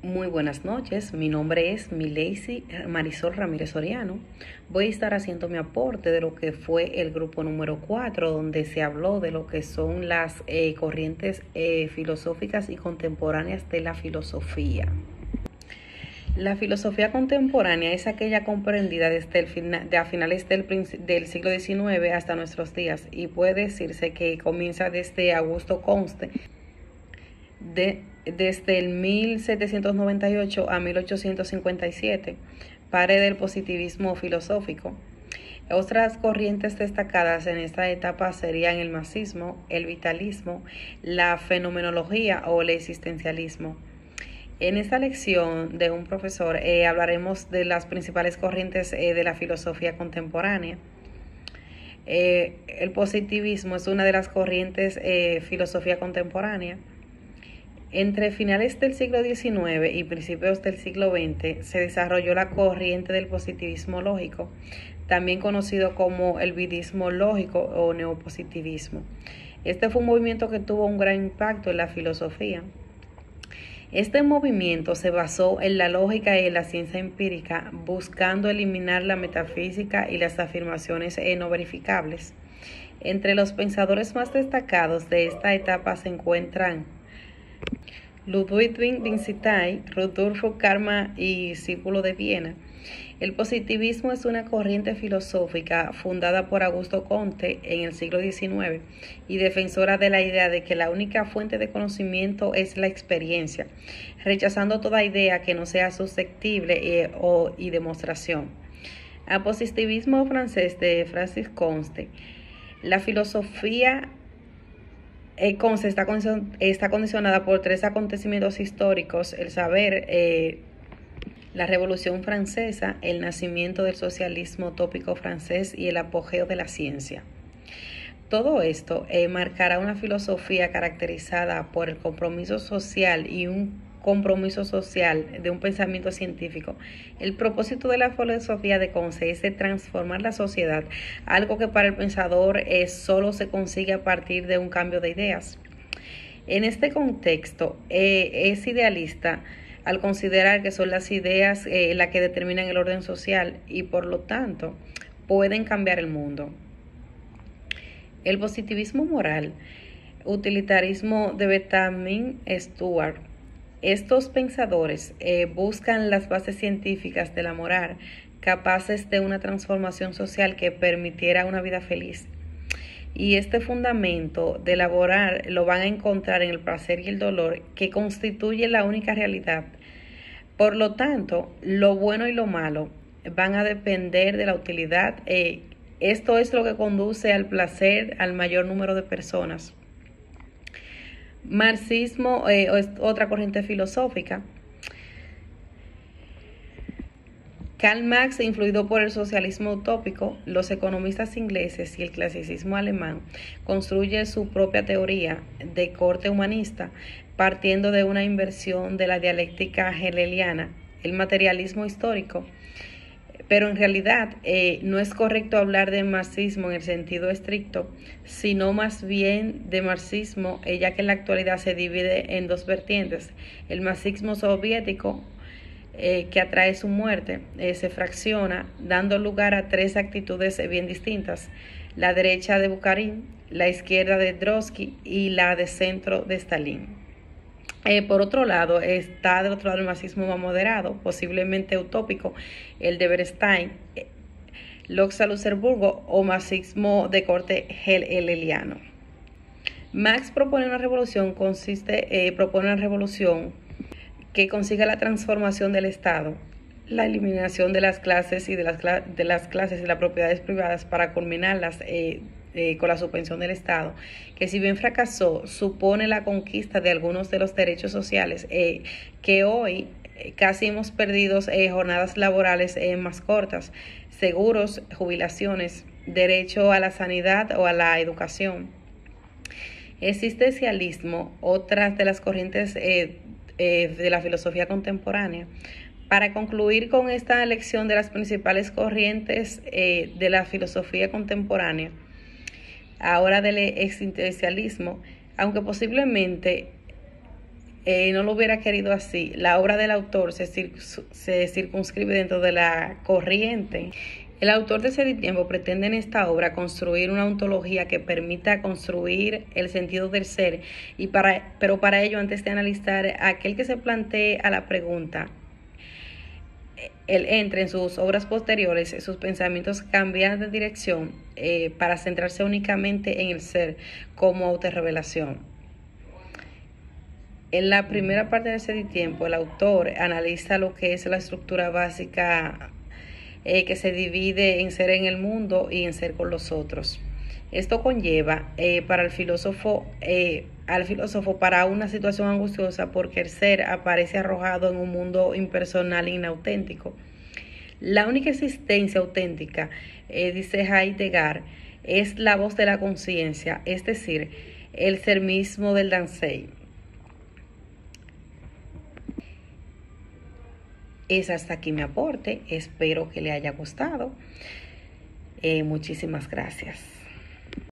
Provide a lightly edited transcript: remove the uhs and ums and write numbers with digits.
Muy buenas noches, mi nombre es Mileisi Marisol Ramírez Soriano. Voy a estar haciendo mi aporte de lo que fue el grupo número 4, donde se habló de lo que son las corrientes filosóficas y contemporáneas de la filosofía. La filosofía contemporánea es aquella comprendida desde a finales del siglo XIX hasta nuestros días, y puede decirse que comienza desde Augusto Comte, desde el 1798 a 1857, padre del positivismo filosófico. Otras corrientes destacadas en esta etapa serían el marxismo, el vitalismo, la fenomenología o el existencialismo. En esta lección de un profesor hablaremos de las principales corrientes de la filosofía contemporánea. El positivismo es una de las corrientes filosofía contemporánea. Entre finales del siglo XIX y principios del siglo XX se desarrolló la corriente del positivismo lógico, también conocido como el budismo lógico o neopositivismo. Este fue un movimiento que tuvo un gran impacto en la filosofía. Este movimiento se basó en la lógica y en la ciencia empírica, buscando eliminar la metafísica y las afirmaciones no verificables. Entre los pensadores más destacados de esta etapa se encuentran Ludwig Wittgenstein, Rudolf Carnap y discípulo de Viena. El positivismo es una corriente filosófica fundada por Augusto Comte en el siglo XIX y defensora de la idea de que la única fuente de conocimiento es la experiencia, rechazando toda idea que no sea susceptible y demostración. Al positivismo francés de Francis Comte, la filosofía Comte está condicionada por tres acontecimientos históricos: el saber, la Revolución Francesa, el nacimiento del socialismo utópico francés y el apogeo de la ciencia. Todo esto marcará una filosofía caracterizada por el compromiso social y un compromiso social de un pensamiento científico. El propósito de la filosofía de Comte es de transformar la sociedad, algo que para el pensador solo se consigue a partir de un cambio de ideas. En este contexto, es idealista al considerar que son las ideas las que determinan el orden social y por lo tanto pueden cambiar el mundo. El positivismo moral, utilitarismo de Benjamin Stuart. Estos pensadores buscan las bases científicas de la moral, capaces de una transformación social que permitiera una vida feliz. Y este fundamento de la moral lo van a encontrar en el placer y el dolor, que constituye la única realidad. Por lo tanto, lo bueno y lo malo van a depender de la utilidad. Esto es lo que conduce al placer al mayor número de personas. Marxismo es otra corriente filosófica. Karl Marx, influido por el socialismo utópico, los economistas ingleses y el clasicismo alemán, construye su propia teoría de corte humanista, partiendo de una inversión de la dialéctica hegeliana, el materialismo histórico. Pero en realidad no es correcto hablar de marxismo en el sentido estricto, sino más bien de marxismo, ya que en la actualidad se divide en dos vertientes: el marxismo soviético, que atrae su muerte, se fracciona, dando lugar a tres actitudes bien distintas: la derecha de Bukharin, la izquierda de Trotsky y la de centro de Stalin. Por otro lado, está del otro lado el marxismo más moderado, posiblemente utópico, el de Bernstein, Luxemburgo o marxismo de corte hegeliano. Marx propone una revolución que consiga la transformación del Estado, la eliminación de las clases y de las clases y las propiedades privadas para culminarlas con la suspensión del Estado, que si bien fracasó, supone la conquista de algunos de los derechos sociales que hoy casi hemos perdido: jornadas laborales más cortas, seguros, jubilaciones, derecho a la sanidad o a la educación. Existencialismo, otra de las corrientes de la filosofía contemporánea. Para concluir con esta lección de las principales corrientes de la filosofía contemporánea, ahora del existencialismo, aunque posiblemente no lo hubiera querido así, la obra del autor se circunscribe dentro de la corriente. El autor de Sed y Tiempo pretende en esta obra construir una ontología que permita construir el sentido del ser, pero para ello, antes de analizar aquel que se plantee a la pregunta, él entra en sus obras posteriores, sus pensamientos cambian de dirección para centrarse únicamente en el ser como autorrevelación. En la primera parte de Sed y Tiempo, el autor analiza lo que es la estructura básica que se divide en ser en el mundo y en ser con los otros. Esto conlleva al filósofo para una situación angustiosa porque el ser aparece arrojado en un mundo impersonal e inauténtico. La única existencia auténtica, dice Heidegger, es la voz de la conciencia, es decir, el ser mismo del Dasein. Es hasta aquí mi aporte, espero que le haya gustado. Muchísimas gracias.